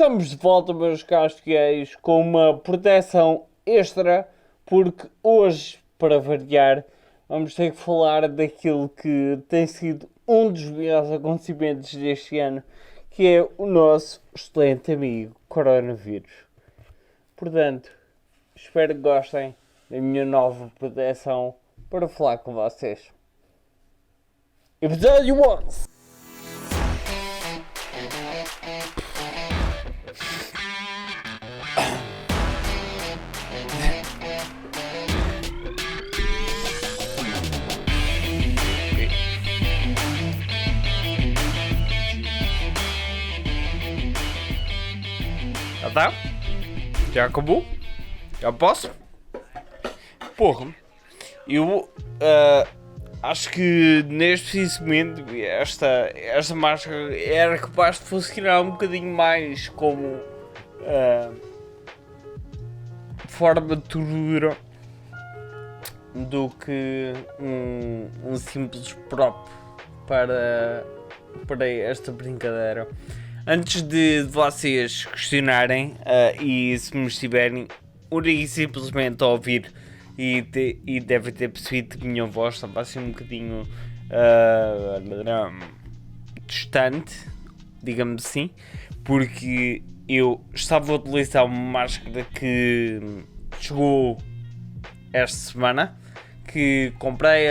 Estamos de volta, meus caros fiéis, com uma proteção extra, porque hoje, para variar, vamos ter que falar daquilo que tem sido um dos melhores acontecimentos deste ano, que é o nosso excelente amigo coronavírus. Portanto, espero que gostem da minha nova proteção para falar com vocês. Episódio 11. Já tá? Já acabou? Já posso? Porra, eu acho que neste preciso momento esta máscara era capaz de funcionar um bocadinho mais como forma de tortura do que um simples prop para esta brincadeira. Antes de vocês questionarem e se me estiverem única e simplesmente a ouvir e devem ter percebido que a minha voz estava assim um bocadinho distante, digamos assim, porque eu estava a utilizar uma máscara que chegou esta semana, que comprei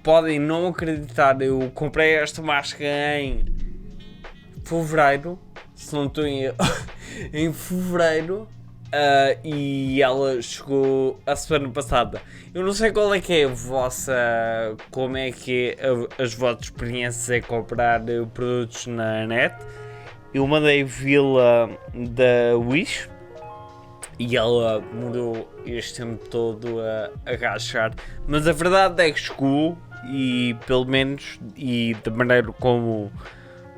podem não acreditar, eu comprei esta máscara em fevereiro, se não estou em fevereiro, e ela chegou a semana passada. Eu não sei qual é que é a vossa, como é que é as vossas experiências a comprar produtos na net. Eu mandei vê-la da Wish e ela demorou este tempo todo a agachar, mas a verdade é que chegou, e pelo menos, e da maneira como,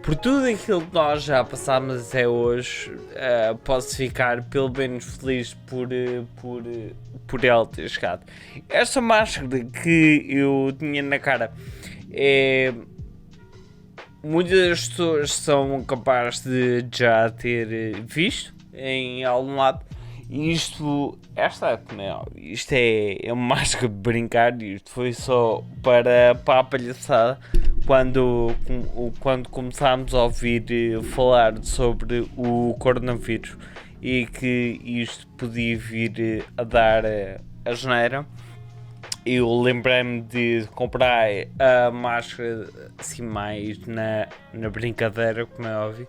por tudo aquilo que nós já passámos até hoje, posso ficar pelo menos feliz por ela ter chegado. Esta máscara que eu tinha na cara, muitas pessoas são capazes de já ter visto em algum lado. Isto é uma máscara de brincar, isto foi só para a palhaçada. Quando começámos a ouvir falar sobre o coronavírus e que isto podia vir a dar a geneira, eu lembrei-me de comprar a máscara assim mais na brincadeira, como é óbvio,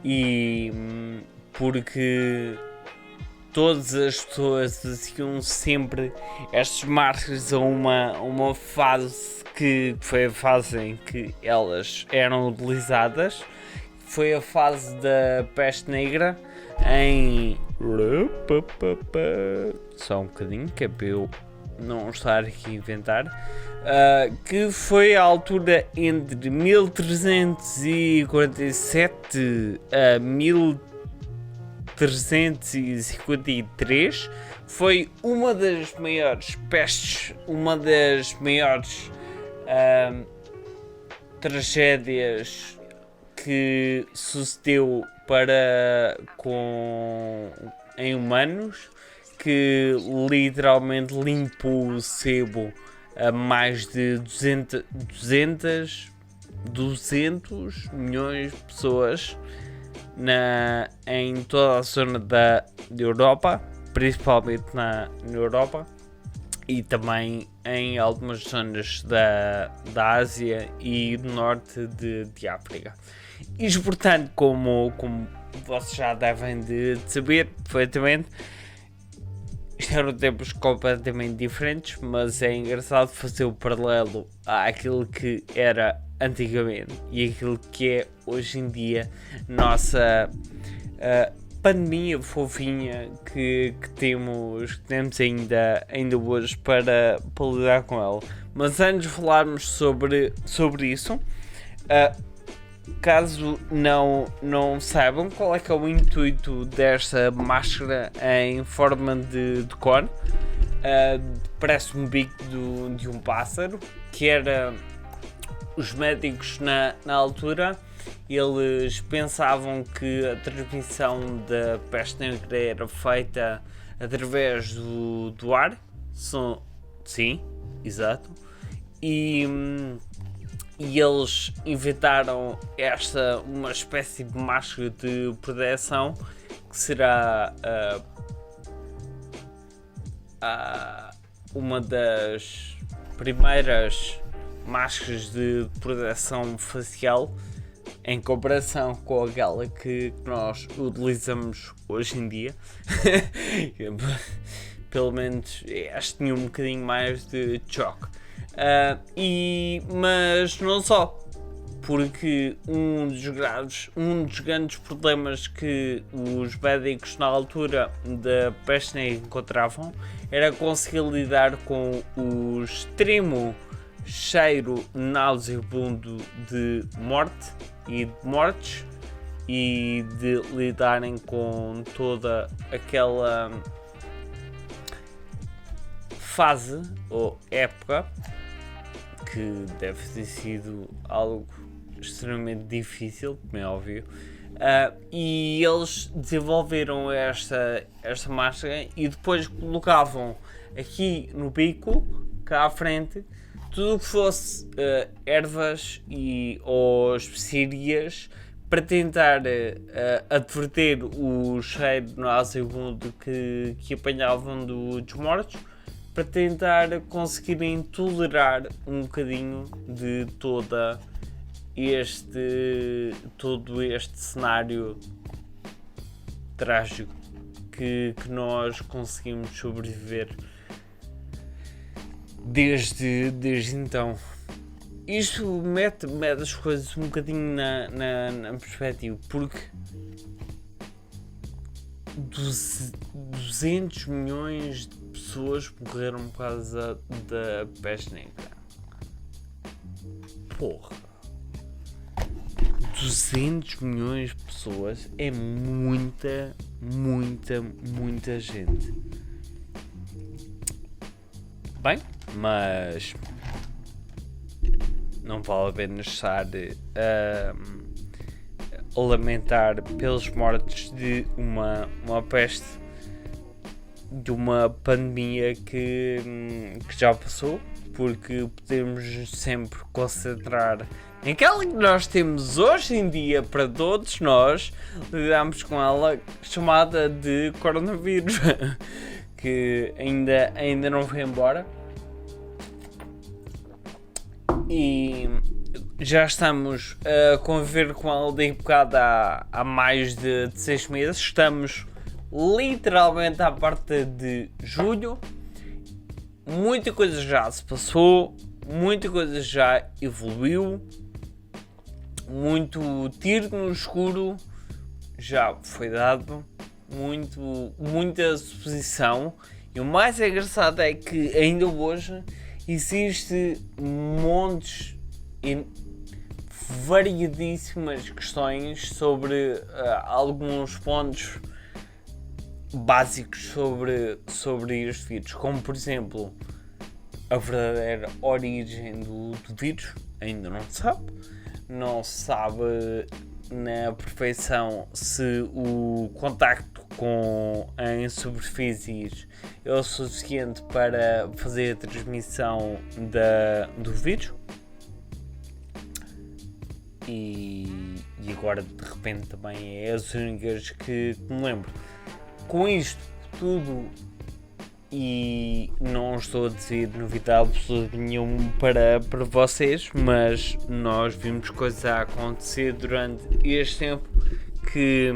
e porque todas as pessoas associam sempre estas máscaras a uma fase que foi a fase em que elas eram utilizadas, foi a fase da peste negra em... Só um bocadinho, que é para eu não estar aqui a inventar, que foi a altura entre 1347 a 1353, foi uma das maiores pestes, uma das maiores tragédias que sucedeu em humanos, que literalmente limpou o sebo a mais de 200 milhões de pessoas em toda a zona da Europa, principalmente na Europa, e também em algumas zonas da Ásia e do norte de África. Isto, portanto, como vocês já devem de saber perfeitamente, isto eram tempos completamente diferentes, mas é engraçado fazer o paralelo àquilo que era antigamente e aquilo que é hoje em dia nossa pandemia fofinha que temos ainda hoje para lidar com ela. Mas antes de falarmos sobre isso, caso não saibam qual é que é o intuito desta máscara em forma de cone, parece um bico de um pássaro, que era os médicos na altura Eles pensavam que a transmissão da peste negra era feita através do ar. Sim, exato. E eles inventaram uma espécie de máscara de proteção que será uma das primeiras máscaras de proteção facial em comparação com aquela que nós utilizamos hoje em dia. Pelo menos acho que tinha um bocadinho mais de choque. Mas não só, porque um dos grandes problemas que os médicos na altura da peste negra encontravam era conseguir lidar com o extremo cheiro nauseabundo de morte e de mortes, e de lidarem com toda aquela fase ou época, que deve ter sido algo extremamente difícil, como é óbvio. E eles desenvolveram esta máscara e depois colocavam aqui no bico, cá à frente, tudo o que fosse ervas ou especiarias para tentar adverter o cheiro nauseabundo que apanhavam dos mortos, para tentar conseguirem tolerar um bocadinho de todo este cenário trágico que nós conseguimos sobreviver desde então. Isto mete as coisas um bocadinho na perspectiva, porque 200 milhões de pessoas morreram por causa da peste negra. Porra, 200 milhões de pessoas é muita gente. Bem, mas não vale a pena estar a lamentar pelos mortos de uma peste, de uma pandemia que já passou, porque podemos sempre concentrar naquela que nós temos hoje em dia para todos nós lidamos com ela, chamada de coronavírus, que ainda não foi embora. E já estamos a conviver com ela de bocado há mais de 6 meses. Estamos literalmente à parte de julho. Muita coisa já se passou, muita coisa já evoluiu, muito tiro no escuro já foi dado, muita suposição. E o mais engraçado é que ainda hoje existe montes e variedíssimas questões sobre alguns pontos básicos sobre este vírus, como por exemplo a verdadeira origem do vírus. Ainda não se sabe na perfeição se o contacto em superfícies é o suficiente para fazer a transmissão do vírus. E agora de repente também é as únicas que me lembro. Com isto tudo, e não estou a dizer novidade absoluta nenhuma para vocês, mas nós vimos coisas a acontecer durante este tempo que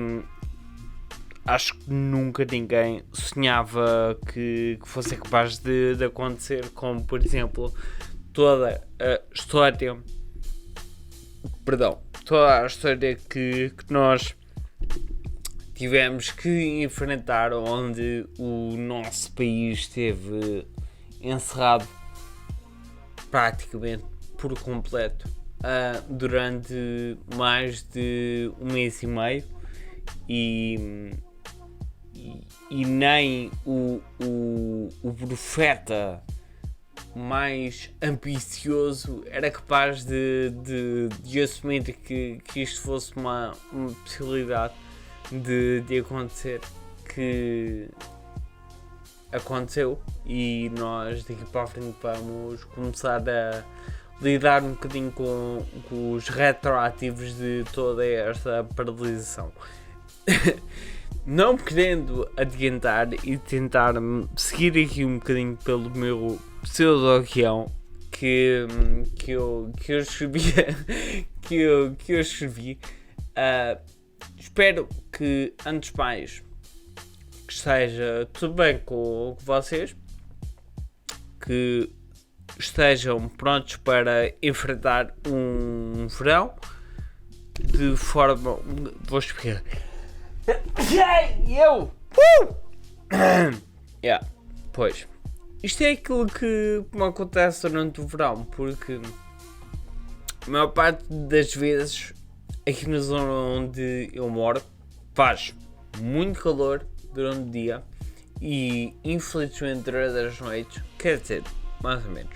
acho que nunca ninguém sonhava que fosse capaz de acontecer, como por exemplo toda a história que nós tivemos que enfrentar, onde o nosso país esteve encerrado praticamente por completo durante mais de um mês e meio, e nem o profeta mais ambicioso era capaz de assumir que isto fosse uma possibilidade de acontecer, que aconteceu, e nós daqui para a frente vamos começar a lidar um bocadinho com os retroativos de toda esta paralisação. Não querendo adiantar e tentar seguir aqui um bocadinho pelo meu pseudo-guião que eu escrevi, espero que, antes de mais, que esteja tudo bem com vocês, que estejam prontos para enfrentar um verão de forma... Vou explicar. Pois, isto é aquilo que me acontece durante o verão, porque a maior parte das vezes aqui na zona onde eu moro faz muito calor durante o dia e infelizmente durante as noites, quer dizer, mais ou menos,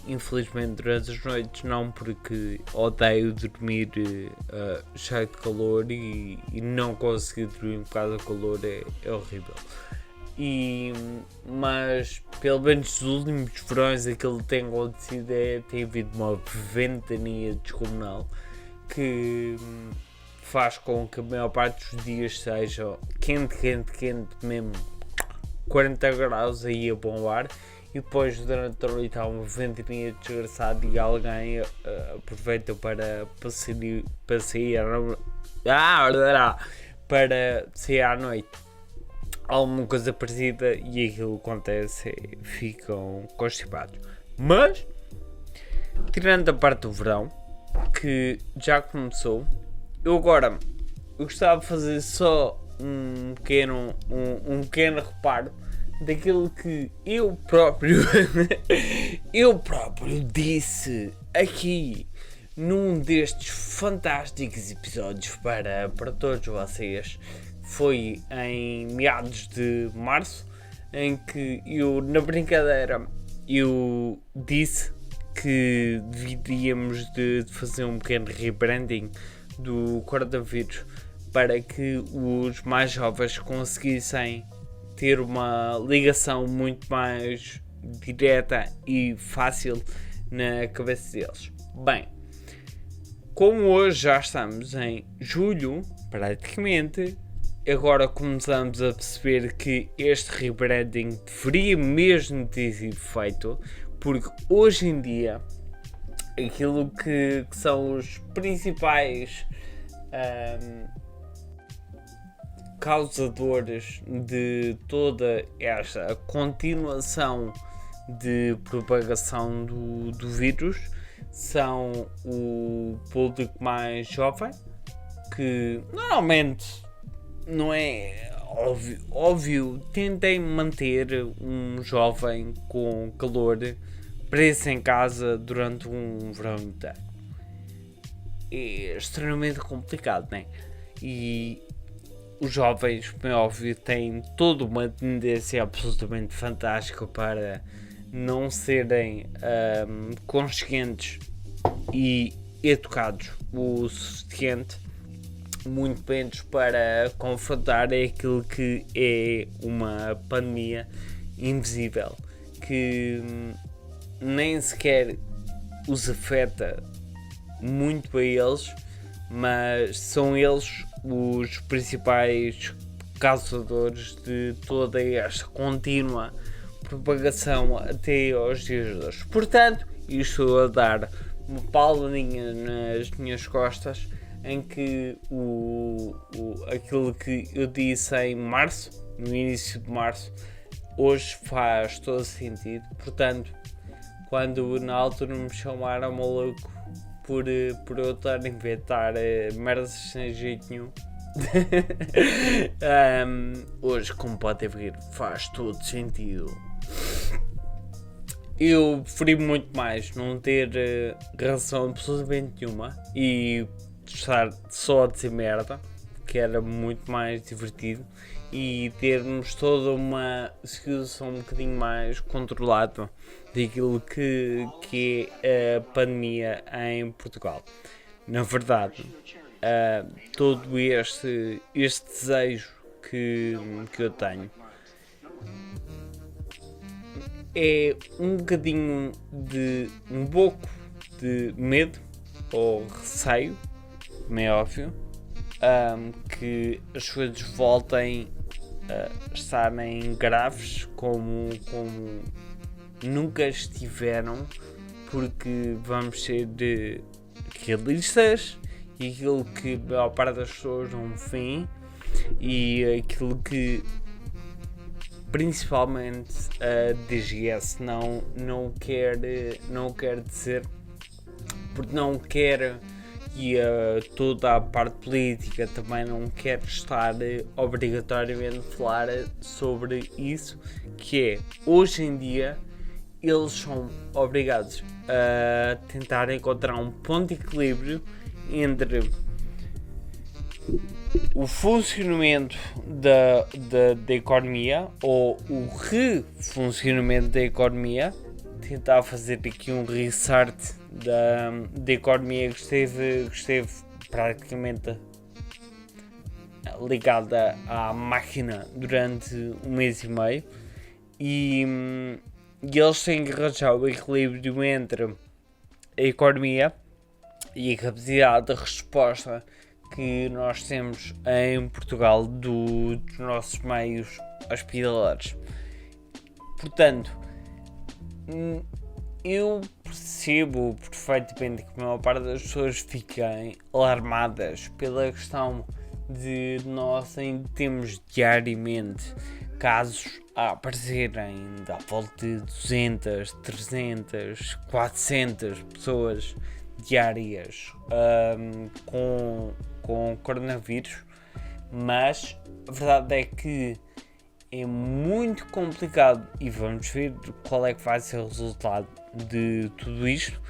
infelizmente durante as noites não, porque odeio dormir cheio de calor e não conseguir dormir por causa do calor é horrível. Mas pelo menos nos últimos verões aquilo que tem acontecido tem havido uma ventania descomunal que faz com que a maior parte dos dias seja quente mesmo, 40 graus aí a bombar, e depois durante a noite há uma ventania desgraçada e alguém aproveita para sair à noite, alguma coisa parecida, e aquilo que acontece é ficam constipados. Mas tirando a parte do verão, que já começou, eu gostava de fazer só um pequeno reparo daquilo que eu próprio disse aqui num destes fantásticos episódios para todos vocês. Foi em meados de março, em que eu, na brincadeira, eu disse que deveríamos de fazer um pequeno rebranding do coronavírus para que os mais jovens conseguissem ter uma ligação muito mais direta e fácil na cabeça deles. Bem, como hoje já estamos em julho, praticamente, agora começamos a perceber que este rebranding deveria mesmo ter sido feito, porque hoje em dia aquilo que são os principais causadores de toda esta continuação de propagação do vírus são o público mais jovem, que normalmente não é óbvio, tentem manter um jovem com calor preso em casa durante um verão inteiro. É extremamente complicado, né? E os jovens, como é óbvio, têm toda uma tendência absolutamente fantástica para não serem conscientes e educados o suficiente, muito menos para confrontar aquilo que é uma pandemia invisível, que nem sequer os afeta muito a eles, mas são eles os principais causadores de toda esta contínua propagação até aos dias de hoje. Portanto, estou a dar uma paladinha nas minhas costas em que aquilo que eu disse em março, no início de março, hoje faz todo sentido. Portanto, quando na altura me chamaram maluco por eu estar a inventar merdas sem jeito nenhum, hoje, como podem ver, faz todo sentido. Eu preferi muito mais não ter razão absolutamente nenhuma e estar só a dizer merda, que era muito mais divertido e termos toda uma situação um bocadinho mais controlada daquilo que é a pandemia em Portugal. Na verdade, todo este desejo que eu tenho é um bocadinho de um pouco de medo ou receio, como é óbvio, que as coisas voltem a estarem graves como nunca estiveram, porque vamos ser realistas e aquilo que a maior parte das pessoas não vêem e aquilo que principalmente a DGS não quer dizer, porque não quer, e toda a parte política também não quer estar obrigatoriamente a falar sobre isso, que é, hoje em dia eles são obrigados a tentar encontrar um ponto de equilíbrio entre o funcionamento da economia ou o refuncionamento da economia, tentar fazer aqui um restart da economia que esteve praticamente ligada à máquina durante um mês e meio, e eles têm que arranjar o equilíbrio entre a economia e a capacidade de resposta que nós temos em Portugal dos nossos meios hospitalares. Portanto, eu percebo perfeitamente que a maior parte das pessoas fiquem alarmadas pela questão de nós ainda temos diariamente casos a aparecerem à volta de 200, 300, 400 pessoas diárias com coronavírus, mas a verdade é que é muito complicado e vamos ver qual é que vai ser o resultado de tudo isto.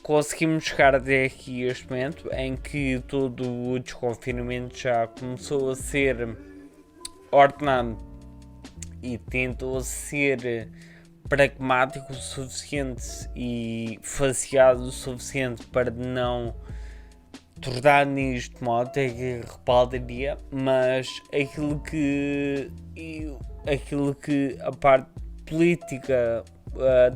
Conseguimos chegar até aqui este momento em que todo o desconfinamento já começou a ser ordenado e tentou ser pragmático o suficiente e faseado o suficiente para não tornar nisto uma autêntica rebaldaria, mas aquilo que a parte política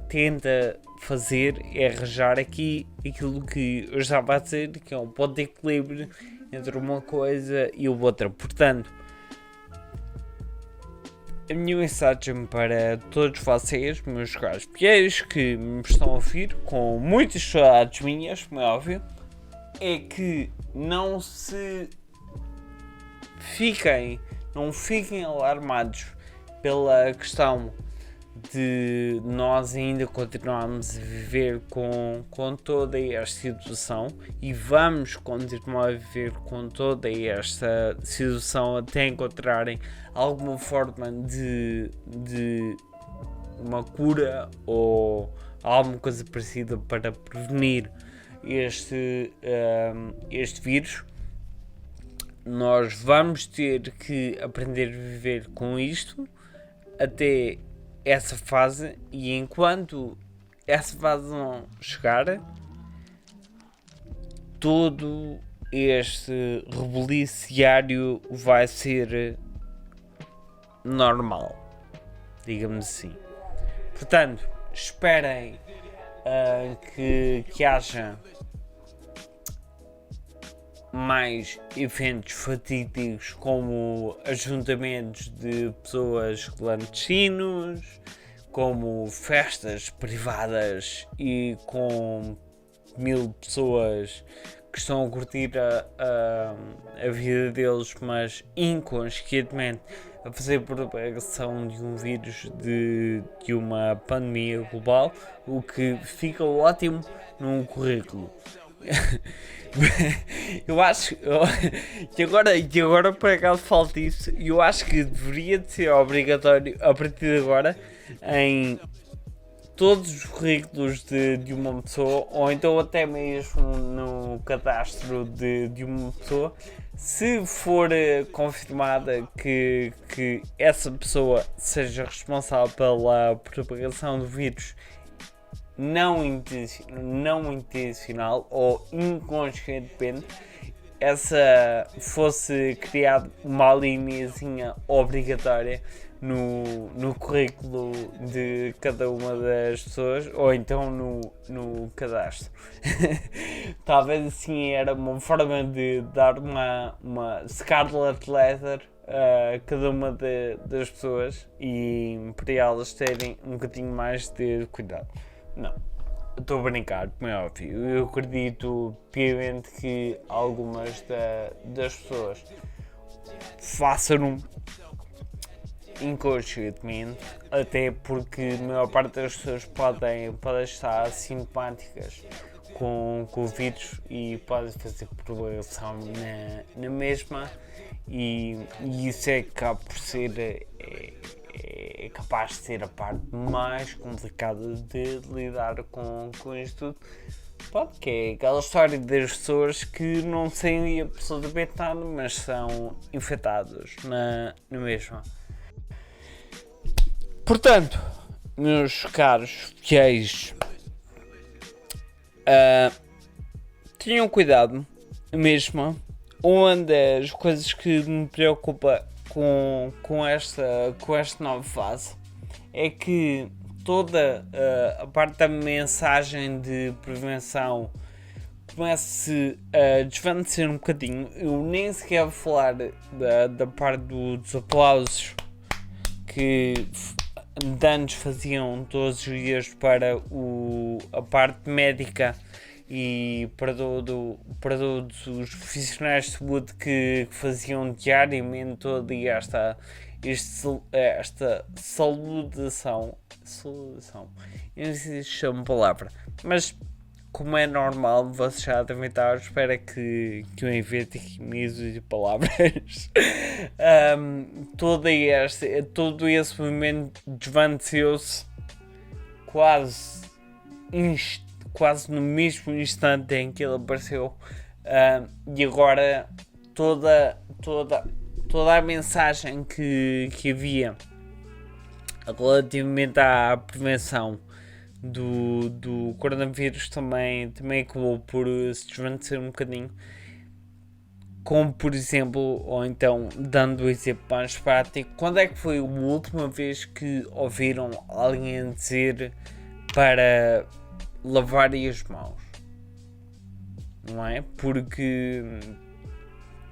tenta fazer é arranjar aqui aquilo que eu estava a dizer, que é um ponto de equilíbrio entre uma coisa e outra. Portanto, a minha mensagem para todos vocês, meus caros fiéis que me estão a ouvir, com muitas saudades minhas, como é óbvio, é que não fiquem alarmados pela questão de nós ainda continuarmos a viver com toda esta situação, e vamos continuar a viver com toda esta situação até encontrarem alguma forma de uma cura ou alguma coisa parecida para prevenir este vírus. Nós vamos ter que aprender a viver com isto até essa fase, e enquanto essa fase não chegar, todo este rebuliço diário vai ser normal, digamos assim. Portanto, esperem que haja mais eventos fatídicos, como ajuntamentos de pessoas clandestinos, como festas privadas e com 1000 pessoas que estão a curtir a vida deles, mas inconscientemente a fazer propagação de um vírus, de uma pandemia global, o que fica ótimo num currículo. Eu acho que agora por acaso falta isso, e eu acho que deveria de ser obrigatório a partir de agora em todos os currículos de uma pessoa, ou então até mesmo no cadastro de uma pessoa, Se for confirmada que essa pessoa seja responsável pela propagação do vírus não intencional ou inconscientemente, essa fosse criada uma linhazinha obrigatória no currículo de cada uma das pessoas, ou então no cadastro. Talvez assim era uma forma de dar uma Scarlet Letter a cada uma das pessoas e para elas terem um bocadinho mais de cuidado. Não, estou a brincar, como é óbvio. Eu acredito piamente que algumas das pessoas façam inconscientemente, até porque a maior parte das pessoas podem estar sintomáticas com o vírus e podem fazer propagação na mesma, e isso é capaz por ser é capaz de ser a parte mais complicada de lidar com isto tudo. Pronto, que é aquela história das pessoas que não saem absolutamente nada, mas são infectados na mesma. Portanto, meus caros fiéis, tenham cuidado mesmo. Uma das coisas que me preocupa com esta nova fase é que toda a parte da mensagem de prevenção comece a desvanecer um bocadinho. Eu nem sequer vou falar da parte dos aplausos que antes faziam todos os dias para a parte médica e para todos os profissionais de saúde que faziam diariamente toda esta saludação, eu não sei se chama palavra, mas como é normal, vocês já devem estar à espera que eu invente aqui misos de palavras. Todo esse movimento desvaneceu-se quase no mesmo instante em que ele apareceu, e agora toda a mensagem que havia relativamente à prevenção do coronavírus também acabou por se desvanecer um bocadinho. Como por exemplo, ou então dando o exemplo mais prático, quando é que foi a última vez que ouviram alguém dizer para lavarem as mãos? Não é? Porque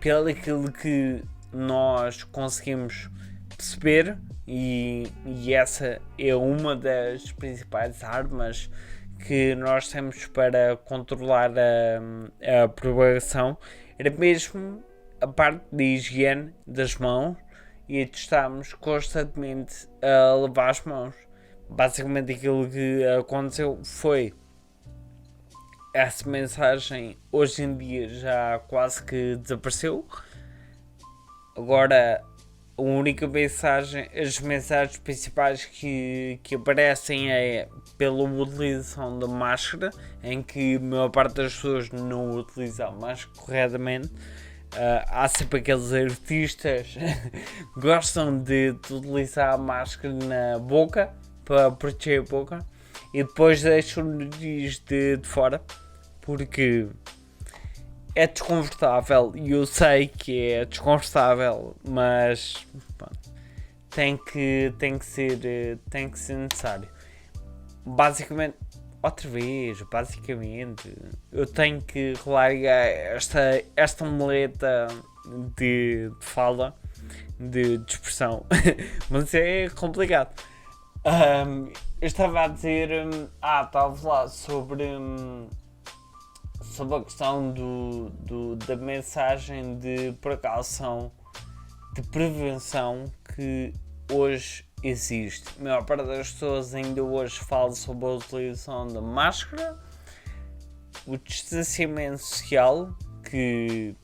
pelo aquilo que nós conseguimos perceber, e essa é uma das principais armas que nós temos para controlar a propagação, era mesmo a parte de higiene das mãos e de estarmos constantemente a lavar as mãos. Basicamente aquilo que aconteceu foi essa mensagem hoje em dia já quase que desapareceu. Agora a única mensagem, as mensagens principais que aparecem é pela utilização da máscara, em que a maior parte das pessoas não utiliza a máscara corretamente. Há sempre aqueles artistas que gostam de utilizar a máscara na boca para proteger a boca e depois deixam o nariz de fora, porque é desconfortável, e eu sei que é desconfortável, mas pronto, tem que ser necessário. Basicamente, eu tenho que relargar esta muleta de fala, de expressão, mas é complicado. Eu estava a dizer, estava a falar sobre a questão da mensagem de precaução, de prevenção que hoje existe. A maior parte das pessoas ainda hoje fala sobre a utilização da máscara, o distanciamento social, que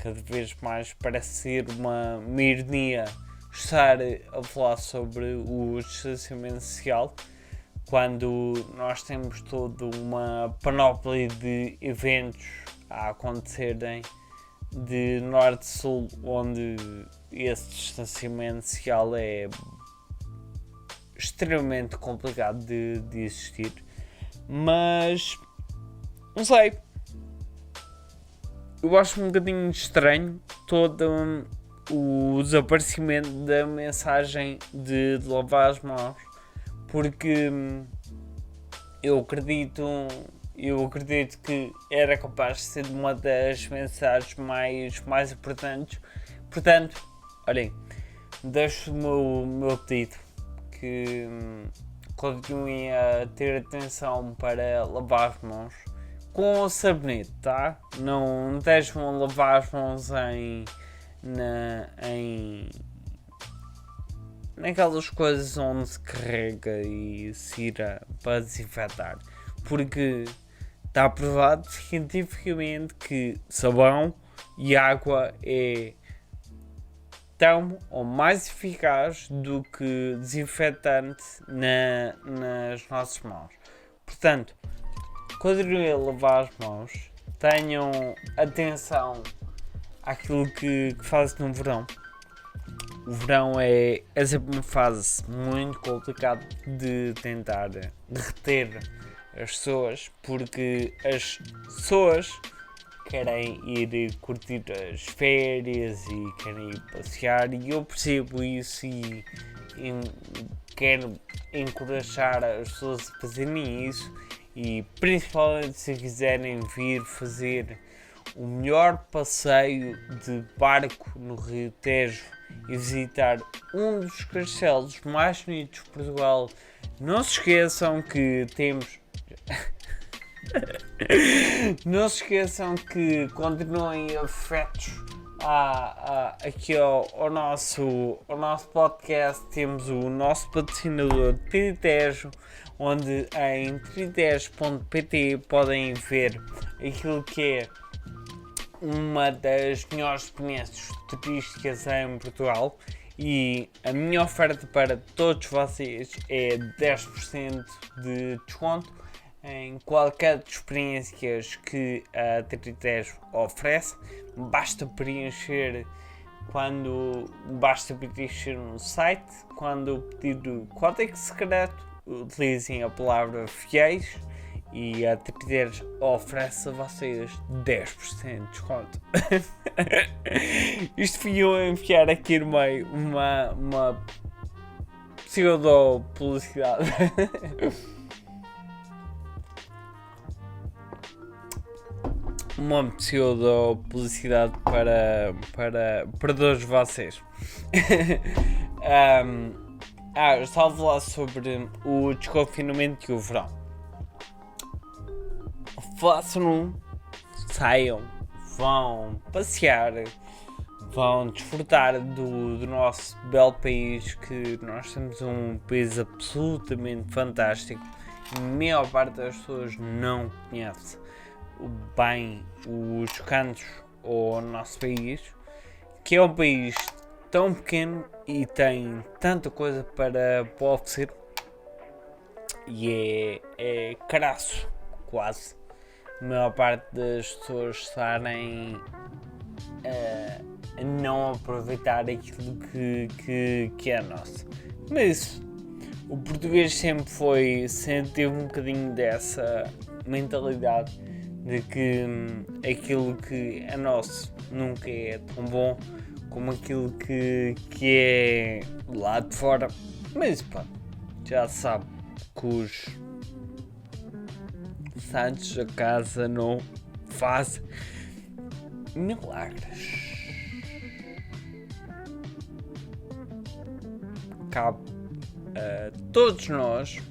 cada vez mais parece ser uma ironia estar a falar sobre o distanciamento social, quando nós temos toda uma panóplia de eventos a acontecerem de norte-sul, onde esse distanciamento social é extremamente complicado de existir, mas não sei, eu acho um bocadinho estranho todo o desaparecimento da mensagem de lavar as mãos, porque eu acredito que era capaz de ser uma das mensagens mais importantes. Portanto, olhem, deixo o meu pedido que continuem a ter atenção para lavar as mãos com sabonete, tá? Não deixam a lavar as mãos naquelas coisas onde se carrega e se ira para desinfetar, porque está provado cientificamente que sabão e água é tão ou mais eficaz do que desinfetante nas nossas mãos. Portanto, continuem a lavar as mãos, tenham atenção àquilo que fazem no verão. O verão é sempre uma fase muito complicada de tentar reter as pessoas, porque as pessoas querem ir curtir as férias e querem ir passear, e eu percebo isso e quero encorajar as pessoas a fazerem isso, e principalmente se quiserem vir fazer o melhor passeio de barco no Rio Tejo e visitar um dos castelos mais bonitos de Portugal, não se esqueçam que temos não se esqueçam que continuem afetos aqui ao nosso podcast. Temos o nosso patrocinador Tritejo, onde em tritejo.pt podem ver aquilo que é uma das melhores experiências turísticas em Portugal, e a minha oferta para todos vocês é 10% de desconto em qualquer das experiências que a Tritejo oferece. Basta preencher no site. Quando pedir o código secreto, utilizem a palavra fiéis e a Tritejo oferece a vocês 10% de desconto. Isto fui eu a enfiar aqui no meio uma pseudo publicidade. Uma pseudo publicidade para todos vocês. Eu estava a falar sobre o desconfinamento e o verão. Façam, saiam, vão passear, vão desfrutar do nosso belo país, que nós temos um país absolutamente fantástico. A maior parte das pessoas não conhece bem os cantos ao nosso país, que é um país tão pequeno e tem tanta coisa para oferecer, e é crasso quase a maior parte das pessoas estarem a não aproveitar aquilo que é nosso. Mas o português sempre teve um bocadinho dessa mentalidade de que aquilo que é nosso nunca é tão bom como aquilo que é lá de fora. Mas pá, já se sabe que os santos da casa não fazem milagres. Cabe a todos nós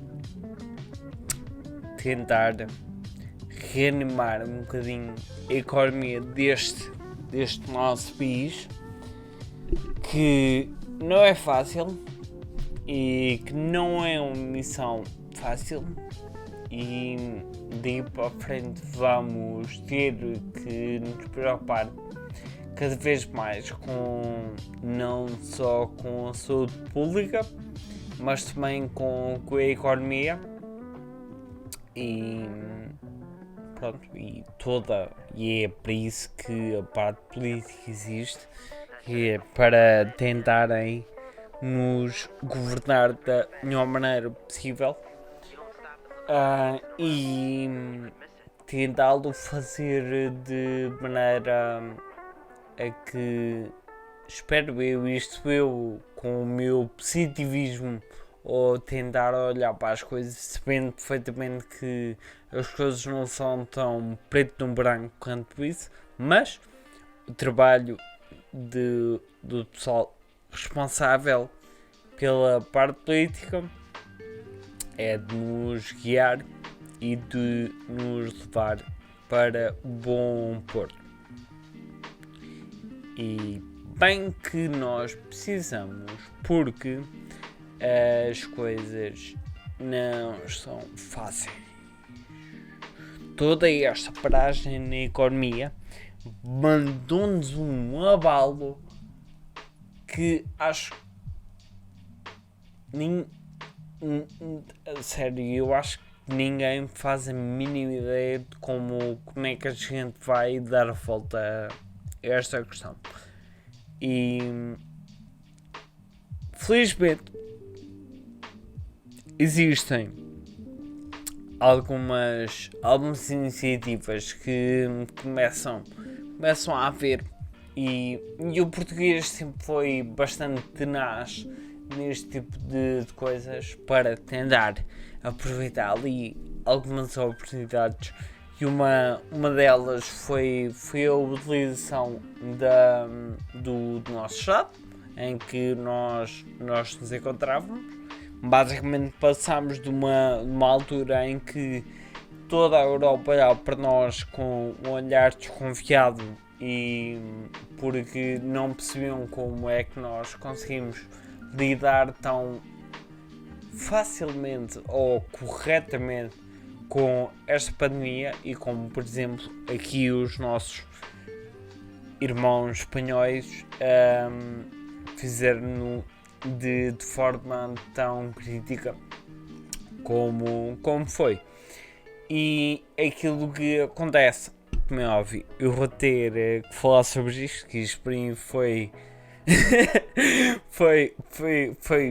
tentar reanimar um bocadinho a economia deste nosso país, que não é fácil e que não é uma missão fácil, e daí para a frente vamos ter que nos preocupar cada vez mais não só com a saúde pública, mas também com a economia. E pronto, e é para isso que a parte política existe, que é para tentarem nos governar da melhor maneira possível e tentá-lo fazer de maneira a que, espero eu, com o meu positivismo, ou tentar olhar para as coisas, sabendo perfeitamente que as coisas não são tão preto no branco quanto isso, mas o trabalho do pessoal responsável pela parte política é de nos guiar e de nos levar para o bom porto. E bem que nós precisamos, porque as coisas não são fáceis. Toda esta paragem na economia mandou-nos um abalo que acho sério, eu acho que ninguém faz a mínima ideia de como é que a gente vai dar a volta a esta questão. E felizmente existem algumas iniciativas que começam a haver, e o português sempre foi bastante tenaz neste tipo de coisas para tentar aproveitar ali algumas oportunidades, e uma delas foi a utilização do nosso Estado, em que nós nos encontrávamos. Basicamente passámos de uma altura em que toda a Europa olhava para nós com um olhar desconfiado, e porque não percebiam como é que nós conseguimos lidar tão facilmente ou corretamente com esta pandemia, e como, por exemplo, aqui os nossos irmãos espanhóis fizeram de forma tão crítica como foi. E aquilo que acontece, como é óbvio, eu vou ter que falar sobre isto, que isto para mim foi foi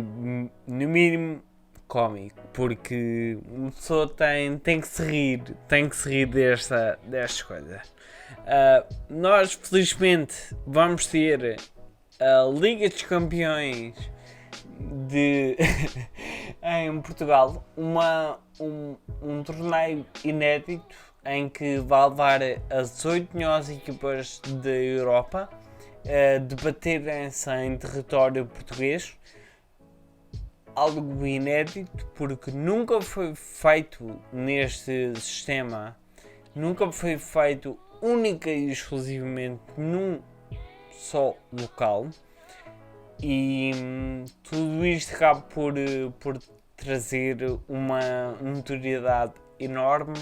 no mínimo cómico, porque uma pessoa tem que se rir destas coisas. Nós felizmente vamos ter a Liga dos Campeões em Portugal, um torneio inédito em que vai levar as 8 melhores equipas da Europa a debaterem-se em território português. Algo inédito, porque nunca foi feito neste sistema, nunca foi feito única e exclusivamente num só local, e tudo isto acaba por trazer uma notoriedade enorme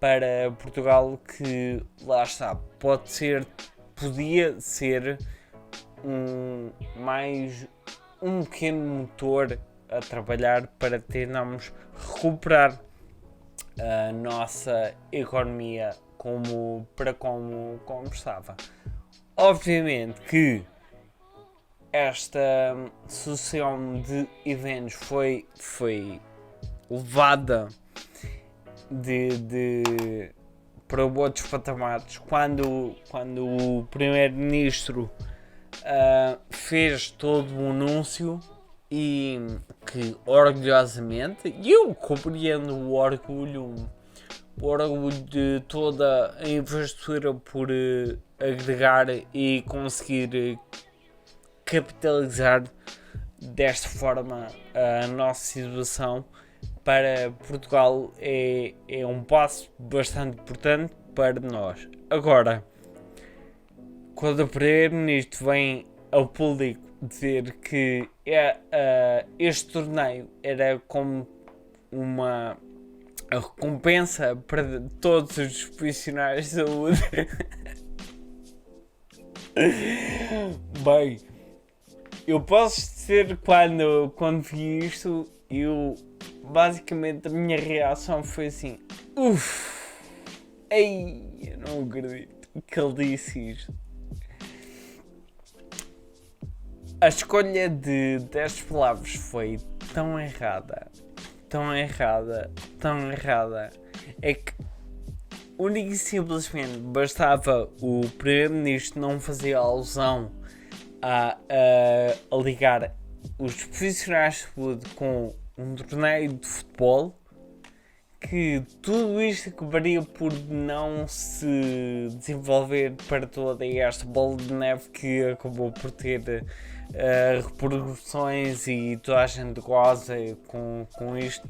para Portugal, que lá está, podia ser mais um pequeno motor a trabalhar para tentarmos recuperar a nossa economia como estava. Obviamente que esta sucessão de eventos foi levada para outros patamares quando o primeiro-ministro fez todo o anúncio, e que orgulhosamente, e eu compreendo o orgulho de toda a infraestrutura por agregar e conseguir capitalizar desta forma a nossa situação para Portugal, é um passo bastante importante para nós. Agora, quando o primeiro-ministro vem ao público dizer que este torneio era como a recompensa para todos os profissionais de saúde, bem, eu posso dizer, quando vi isto, basicamente a minha reação foi assim: Ei, eu não acredito que ele disse isto. A escolha de 10 palavras foi tão errada, é que única e simplesmente bastava o Primeiro-Ministro não fazer alusão a ligar os profissionais de saúde com um torneio de futebol, que tudo isto acabaria por não se desenvolver para toda esta bola de neve que acabou por ter repercussões e toda a gente goza com isto.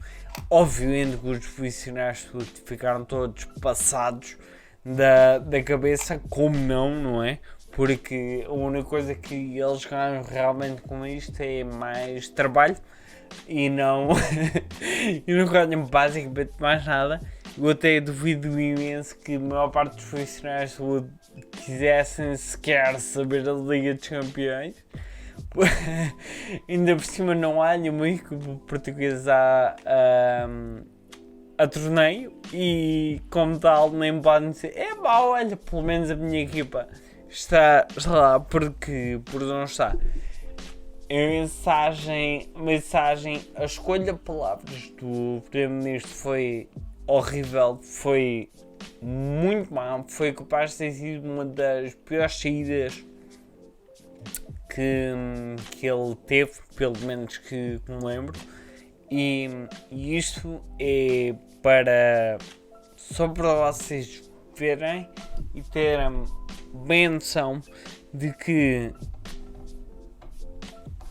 Obviamente que os profissionais de saúde ficaram todos passados da cabeça, como não é? Porque a única coisa que eles ganham realmente com isto é mais trabalho e não, e não ganham basicamente mais nada. Eu até duvido imenso que a maior parte dos profissionais de saúde quisessem sequer saber da Liga dos Campeões. Ainda por cima não há nenhuma equipe portuguesa a torneio e como tal nem podem dizer olha, pelo menos a minha equipa está lá porque não está. A mensagem, a escolha de palavras do Primeiro-Ministro foi horrível, foi muito má, foi capaz de ter sido uma das piores saídas que ele teve, pelo menos que me lembro, e isto é só para vocês verem e terem bem a noção de que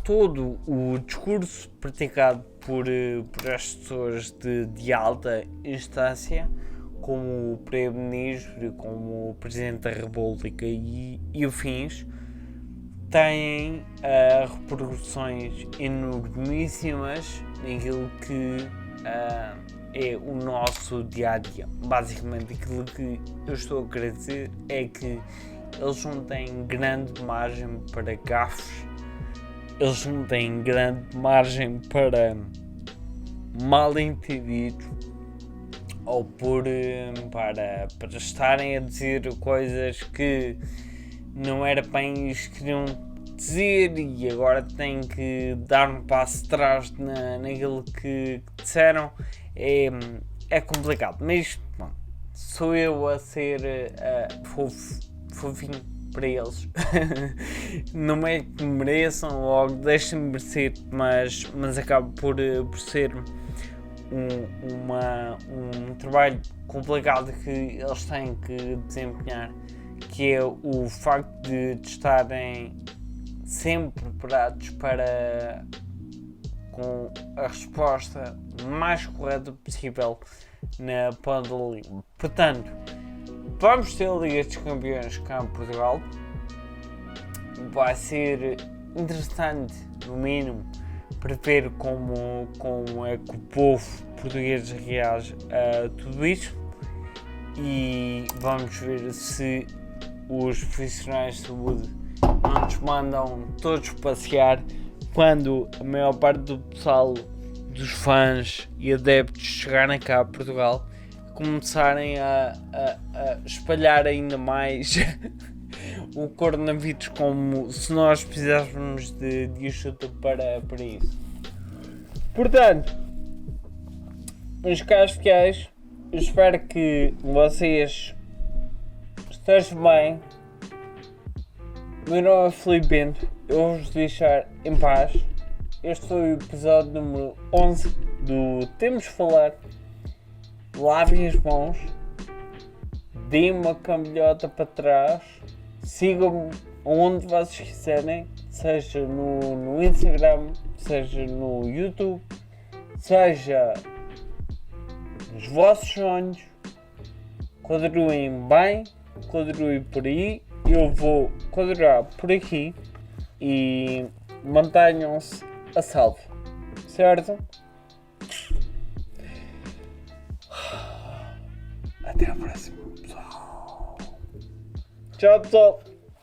todo o discurso praticado por as pessoas de alta instância, como o Primeiro-Ministro, como o Presidente da República e afins, têm repercussões enormíssimas naquilo que é o nosso dia-a-dia. Basicamente, aquilo que eu estou a querer dizer é que eles não têm grande margem para gafes, eles não têm grande margem para mal-entendidos ou para estarem a dizer coisas que não era bem isso que queriam dizer e agora têm que dar um passo atrás naquilo que disseram. É complicado, mas bom, sou eu a ser fofinho para eles. Não é que mereçam ou deixem-me merecer, mas acaba por ser um trabalho complicado que eles têm que desempenhar, que é o facto de estarem sempre preparados para com a resposta mais correta possível na pandemia. Portanto, vamos ter a Liga dos Campeões cá em Portugal. Vai ser interessante, no mínimo, para ver como é que o povo português reage a tudo isto. E vamos ver se os profissionais de saúde não nos mandam todos passear quando a maior parte do pessoal, dos fãs e adeptos chegarem cá a Portugal, começarem a espalhar ainda mais o coronavírus, como se nós precisássemos de ajuda para isso. Portanto, meus caros fiéis, eu espero que vocês estejam bem. Meu nome é Filipe Bento, eu vou-vos deixar em paz. Este foi o episódio número 11 do Temos de Falar. Lavem as mãos, deem uma cambalhota para trás, sigam-me onde vocês quiserem, seja no Instagram, seja no YouTube, seja nos vossos sonhos. Continuem bem, continuem por aí, eu vou continuar por aqui e mantenham-se a salvo, certo? Até a próxima, pessoal. Tchau, pessoal.